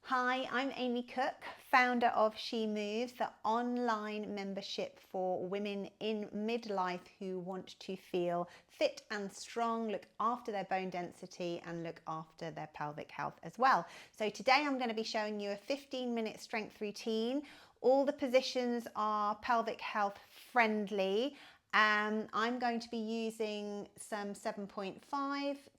Hi, I'm Amy Cooke, founder of She Moves, the online membership for women in midlife who want to feel fit and strong, look after their bone density and look after their pelvic health as well. So today I'm going to be showing you a 15-minute strength routine. All the positions are pelvic health friendly. I'm going to be using some 7.5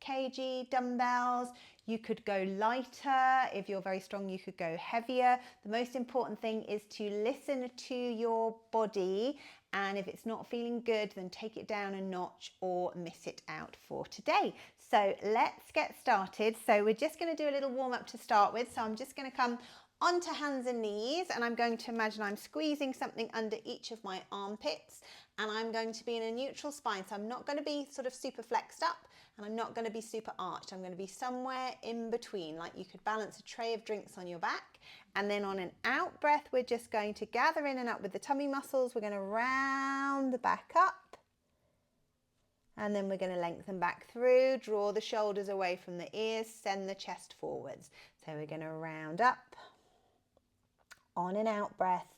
kg dumbbells. You could go lighter. If you're very strong, you could go heavier. The most important thing is to listen to your body, and if it's not feeling good, then take it down a notch or miss it out for today. So let's get started. So we're just going to do a little warm up to start with. So I'm just going to come onto hands and knees, and I'm going to imagine I'm squeezing something under each of my armpits, and I'm going to be in a neutral spine. So I'm not going to be sort of super flexed up, and I'm not going to be super arched. I'm going to be somewhere in between, like you could balance a tray of drinks on your back. And then on an out breath, we're just going to gather in and up with the tummy muscles. We're going to round the back up, and then we're going to lengthen back through, draw the shoulders away from the ears, send the chest forwards. So we're going to round up, on an out breath,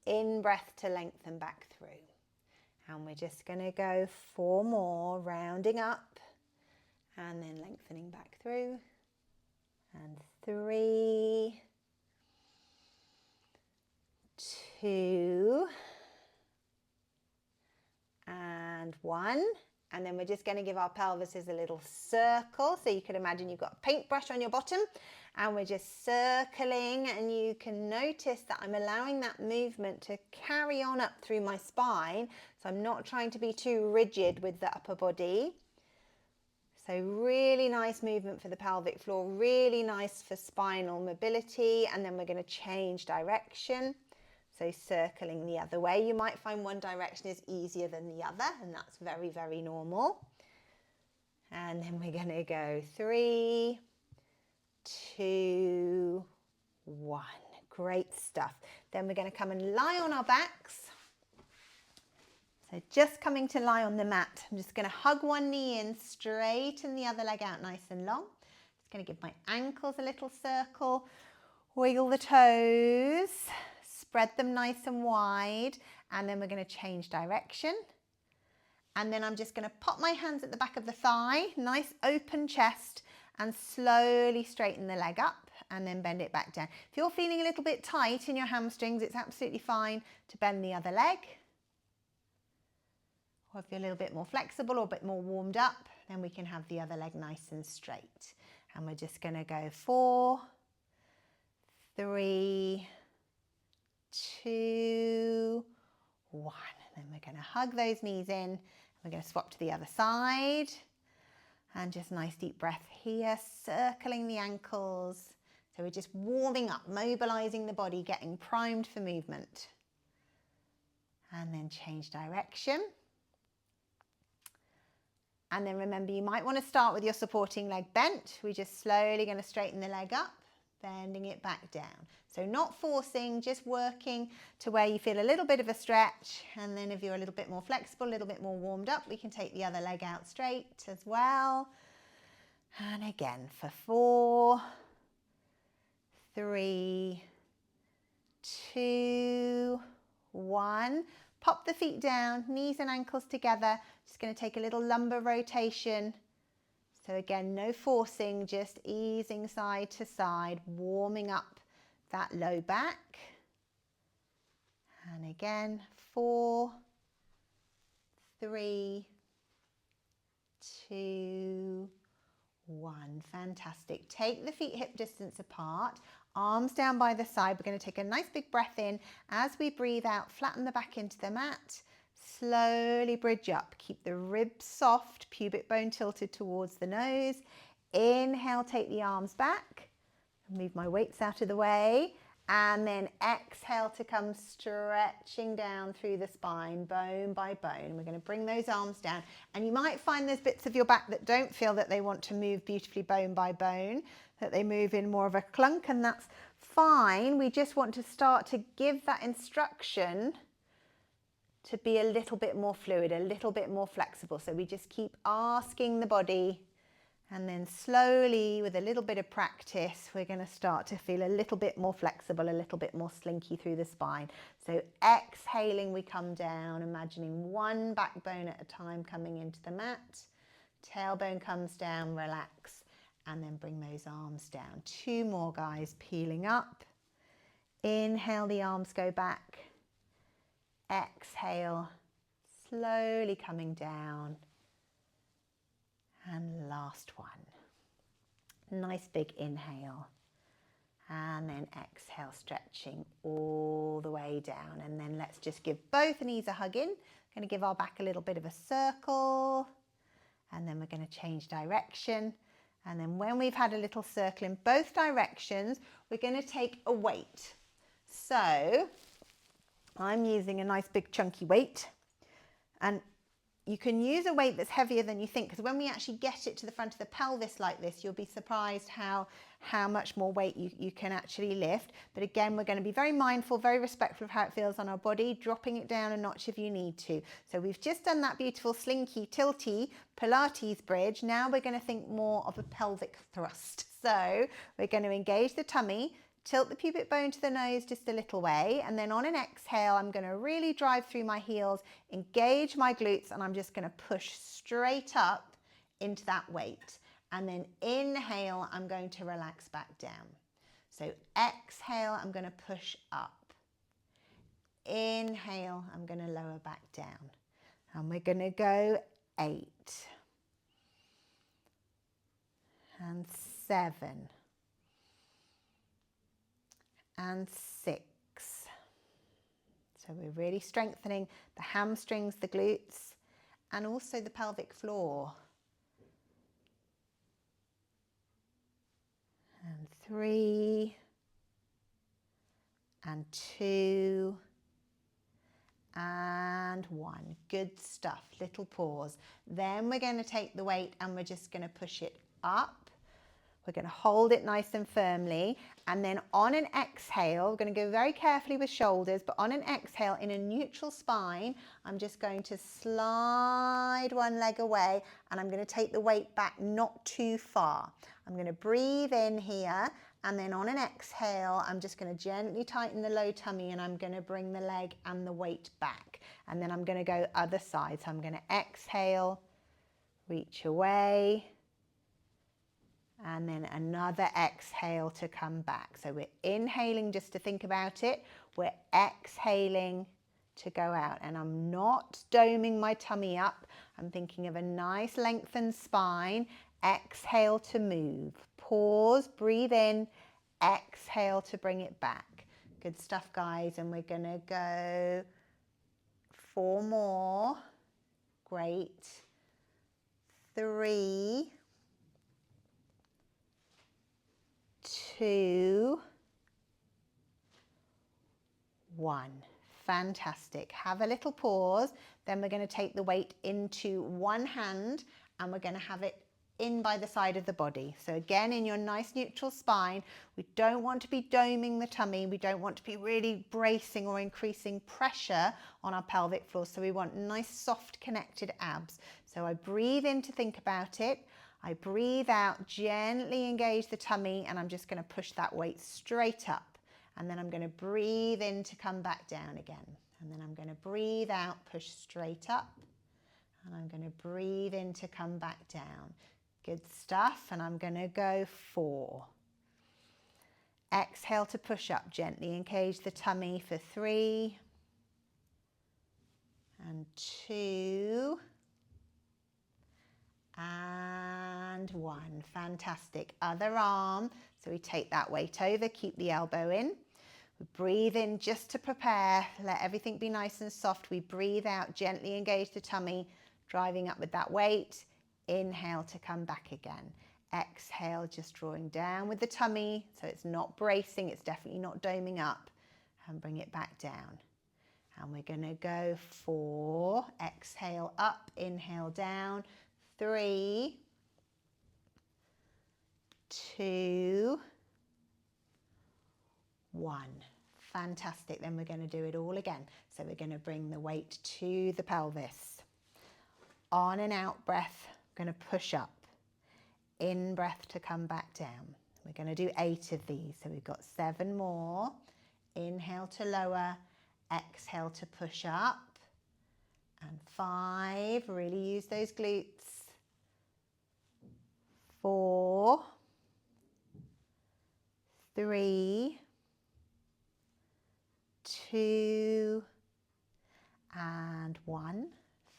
in breath to lengthen back through. And we're just going to go 4 more, rounding up and then lengthening back through. And 3, 2, and 1. And then we're just going to give our pelvises a little circle. So you could imagine you've got a paintbrush on your bottom, and we're just circling, and you can notice that I'm allowing that movement to carry on up through my spine. So I'm not trying to be too rigid with the upper body. So really nice movement for the pelvic floor, really nice for spinal mobility. And then we're going to change direction. So circling the other way. You might find one direction is easier than the other, and that's very, very normal. And then we're going to go 3, 2, 1. Great stuff. Then we're going to come and lie on our backs. So just coming to lie on the mat. I'm just going to hug one knee in, straighten the other leg out nice and long. Just going to give my ankles a little circle. Wiggle the toes. Spread them nice and wide, and then we're going to change direction. And then I'm just going to pop my hands at the back of the thigh, nice open chest, and slowly straighten the leg up and then bend it back down. If you're feeling a little bit tight in your hamstrings, it's absolutely fine to bend the other leg. Or if you're a little bit more flexible or a bit more warmed up, then we can have the other leg nice and straight. And we're just going to go 4, 3, 2, 1. And then we're going to hug those knees in. We're going to swap to the other side. And just nice deep breath here, circling the ankles. So we're just warming up, mobilizing the body, getting primed for movement. And then change direction. And then remember, you might want to start with your supporting leg bent. We're just slowly going to straighten the leg up, bending it back down. So not forcing, just working to where you feel a little bit of a stretch. And then if you're a little bit more flexible, a little bit more warmed up, we can take the other leg out straight as well. And again for 4, 3, 2, 1. Pop the feet down, knees and ankles together. Just going to take a little lumbar rotation. So again, no forcing, just easing side to side, warming up that low back. And again, 4, 3, 2, 1. Fantastic. Take the feet hip distance apart, arms down by the side. We're going to take a nice big breath in. As we breathe out, flatten the back into the mat. Slowly bridge up. Keep the ribs soft, pubic bone tilted towards the nose. Inhale, take the arms back. Move my weights out of the way. And then exhale to come stretching down through the spine, bone by bone. We're going to bring those arms down. And you might find there's bits of your back that don't feel that they want to move beautifully bone by bone, that they move in more of a clunk, and that's fine. We just want to start to give that instruction to be a little bit more fluid, a little bit more flexible. So we just keep asking the body And then slowly, with a little bit of practice, we're going to start to feel a little bit more flexible, a little bit more slinky through the spine. So exhaling, we come down, imagining one backbone at a time coming into the mat. Tailbone comes down, relax, and then bring those arms down. 2 more, guys, peeling up. Inhale, the arms go back. Exhale, slowly coming down. And last one. Nice big inhale. And then exhale, stretching all the way down. And then let's just give both knees a hug in. Going to give our back a little bit of a circle. And then we're going to change direction. And then when we've had a little circle in both directions, we're going to take a weight. So I'm using a nice big chunky weight. And you can use a weight that's heavier than you think, because when we actually get it to the front of the pelvis like this, you'll be surprised how much more weight you can actually lift. But again, we're going to be very mindful, very respectful of how it feels on our body, dropping it down a notch if you need to. So we've just done that beautiful slinky, tilty Pilates bridge. Now we're going to think more of a pelvic thrust. So we're going to engage the tummy, tilt the pubic bone to the nose just a little way, and then on an exhale, I'm going to really drive through my heels, engage my glutes, and I'm just going to push straight up into that weight. And then inhale, I'm going to relax back down. So exhale, I'm going to push up. Inhale, I'm going to lower back down. And we're going to go 8 and 7 and 6. So we're really strengthening the hamstrings, the glutes, and also the pelvic floor. And 3 and 2 and 1. Good stuff. Little pause. Then we're going to take the weight and we're just going to push it up. We're going to hold it nice and firmly, and then on an exhale, we're going to go very carefully with shoulders, but on an exhale in a neutral spine, I'm just going to slide one leg away, and I'm going to take the weight back not too far. I'm going to breathe in here, and then on an exhale, I'm just going to gently tighten the low tummy, and I'm going to bring the leg and the weight back. And then I'm going to go other side. So I'm going to exhale, reach away, and then another exhale to come back. So we're inhaling just to think about it. We're exhaling to go out. And I'm not doming my tummy up. I'm thinking of a nice lengthened spine. Exhale to move. Pause, breathe in, exhale to bring it back. Good stuff, guys. And we're going to go 4 more. Great. 3, 2, 1. Fantastic. Have a little pause. Then we're going to take the weight into one hand and we're going to have it in by the side of the body. So again, in your nice neutral spine, we don't want to be doming the tummy. We don't want to be really bracing or increasing pressure on our pelvic floor. So we want nice, soft, connected abs. So I breathe in to think about it. I breathe out, gently engage the tummy, and I'm just going to push that weight straight up. And then I'm going to breathe in to come back down again. And then I'm going to breathe out, push straight up. And I'm going to breathe in to come back down. Good stuff. And I'm going to go 4. Exhale to push up, gently engage the tummy for 3 and 2 and 1. Fantastic. Other arm. So we take that weight over, keep the elbow in. We breathe in just to prepare. Let everything be nice and soft. We breathe out, gently engage the tummy, driving up with that weight. Inhale to come back again. Exhale, just drawing down with the tummy. So it's not bracing, it's definitely not doming up. And bring it back down. And we're going to go 4. Exhale up, inhale down. 3, 2, 1. Fantastic. Then we're going to do it all again. So we're going to bring the weight to the pelvis. On an out breath, I'm going to push up. in breath to come back down. We're going to do 8 of these. So we've got 7 more. Inhale to lower, exhale to push up. And 5, really use those glutes. 4, 3, 2, and 1.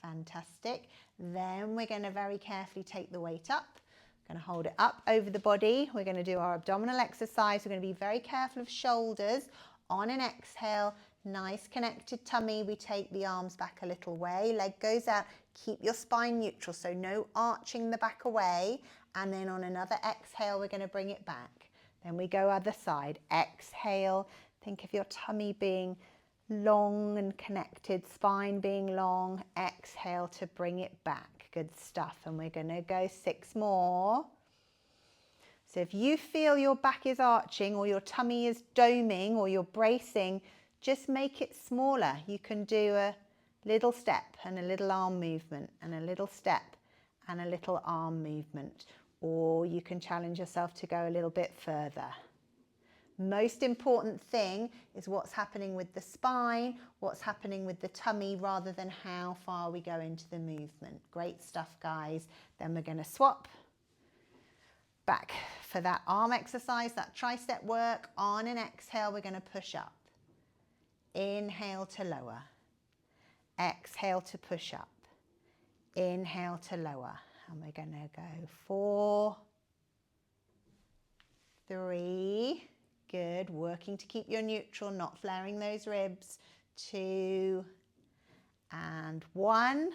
Fantastic. Then we're going to very carefully take the weight up. We're going to hold it up over the body. We're going to do our abdominal exercise. We're going to be very careful of shoulders. On an exhale, nice connected tummy. We take the arms back a little way. Leg goes out. Keep your spine neutral, so no arching the back away. And then on another exhale, we're going to bring it back. Then we go other side. Exhale. Think of your tummy being long and connected, spine being long. Exhale to bring it back. Good stuff. And we're going to go 6 more. So if you feel your back is arching or your tummy is doming or you're bracing, just make it smaller. You can do a little step and a little arm movement and a little step and a little arm movement. Or you can challenge yourself to go a little bit further. Most important thing is what's happening with the spine, what's happening with the tummy, rather than how far we go into the movement. Great stuff, guys. Then we're going to swap back for that arm exercise, that tricep work. On an exhale, we're going to push up. Inhale to lower. Exhale to push up. Inhale to lower. And we're going to go 4, 3, good, working to keep your neutral, not flaring those ribs, 2, and 1.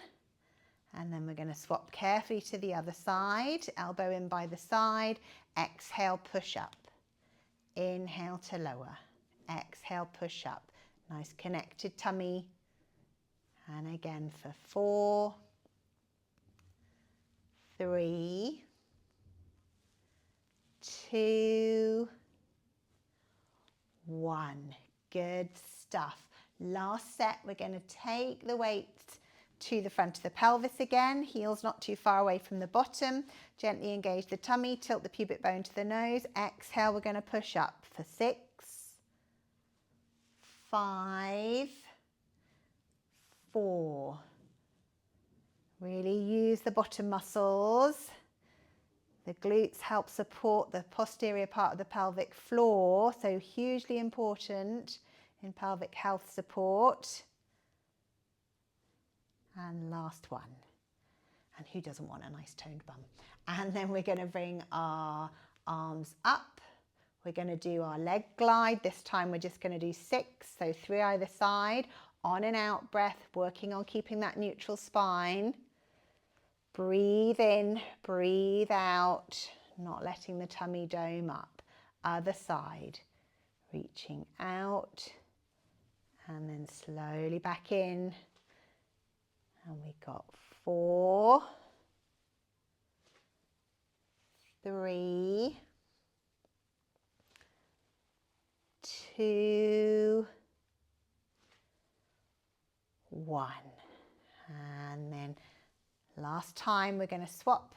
And then we're going to swap carefully to the other side, elbow in by the side, exhale, push up, inhale to lower, exhale, push up, nice connected tummy. And again for 4, 3, 2, 1. Good stuff. Last set, we're going to take the weight to the front of the pelvis again, heels not too far away from the bottom. Gently engage the tummy, tilt the pubic bone to the nose. Exhale, we're going to push up for 6, 5, 4. Really use the bottom muscles. The glutes help support the posterior part of the pelvic floor, so hugely important in pelvic health support. And last one. And who doesn't want a nice toned bum? And then we're going to bring our arms up. We're going to do our leg glide. This time we're just going to do 6, so 3 either side. On and out breath, working on keeping that neutral spine. Breathe in, breathe out, not letting the tummy dome up. Other side, reaching out and then slowly back in. And we got 4, 3, 2, 1. And then last time we're going to swap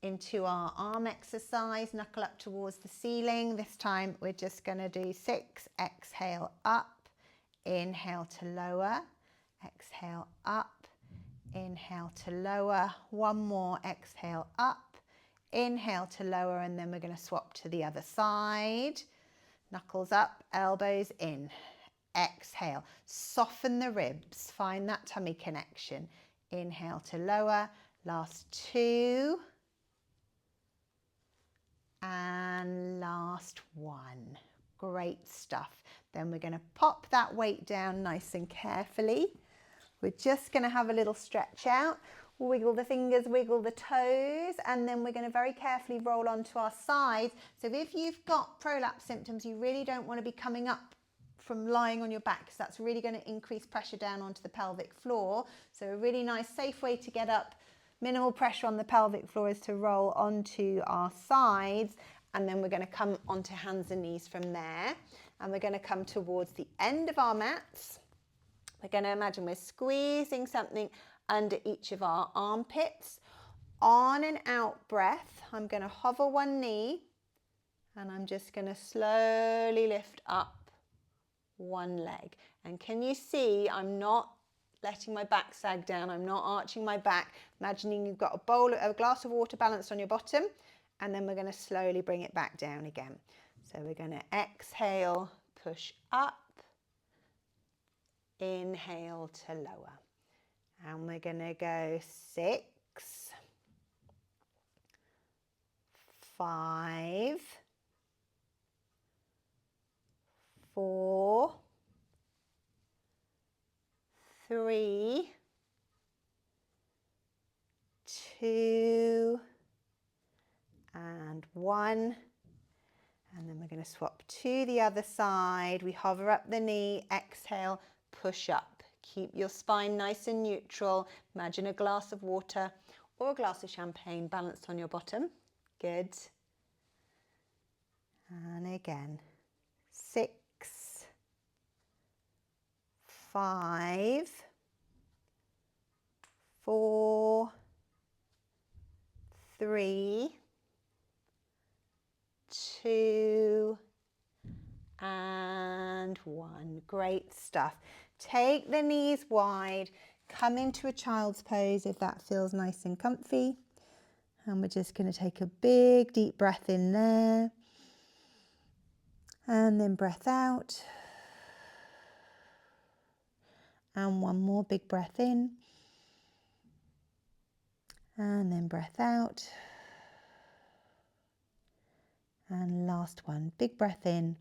into our arm exercise, knuckle up towards the ceiling. This time we're just going to do 6, exhale up, inhale to lower, exhale up, inhale to lower. One more, exhale up, inhale to lower, and then we're going to swap to the other side. Knuckles up, elbows in. Exhale, soften the ribs, find that tummy connection. Inhale to lower, last 2, and last 1. Great stuff. Then we're going to pop that weight down nice and carefully. We're just going to have a little stretch out, wiggle the fingers, wiggle the toes, and then we're going to very carefully roll onto our sides. So if you've got prolapse symptoms, you really don't want to be coming up from lying on your back, because that's really going to increase pressure down onto the pelvic floor. So a really nice safe way to get up, minimal pressure on the pelvic floor, is to roll onto our sides, and then we're going to come onto hands and knees from there, and we're going to come towards the end of our mats. We're going to imagine we're squeezing something under each of our armpits. On an out breath, I'm going to hover one knee and I'm just going to slowly lift up one leg. And can you see I'm not letting my back sag down, I'm not arching my back, imagining you've got a glass of water balanced on your bottom, and then we're going to slowly bring it back down again. So we're going to exhale, push up, inhale to lower. And we're going to go 6, 5, 4, 3, 2, and 1. And then we're going to swap to the other side. We hover up the knee, exhale, push up. Keep your spine nice and neutral. Imagine a glass of water or a glass of champagne balanced on your bottom. Good. And again, 6, 5, 4, 3, 2, and 1. Great stuff. Take the knees wide, come into a child's pose if that feels nice and comfy. And we're just going to take a big deep breath in there. And then breath out. And one more big breath in. And then breath out. And last one, big breath in.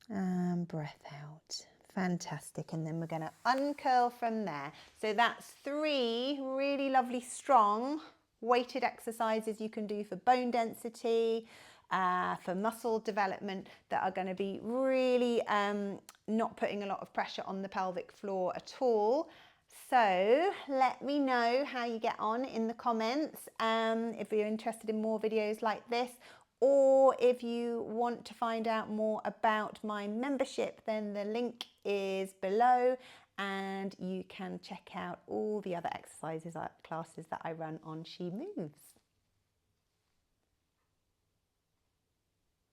And breath out. Fantastic. And then we're going to uncurl from there. So that's 3 really lovely, strong, weighted exercises you can do for bone density, for muscle development, that are going to be really not putting a lot of pressure on the pelvic floor at all. So let me know how you get on in the comments, if you're interested in more videos like this, or if you want to find out more about my membership, then the link is below and you can check out all the other exercises, classes that I run on She Moves.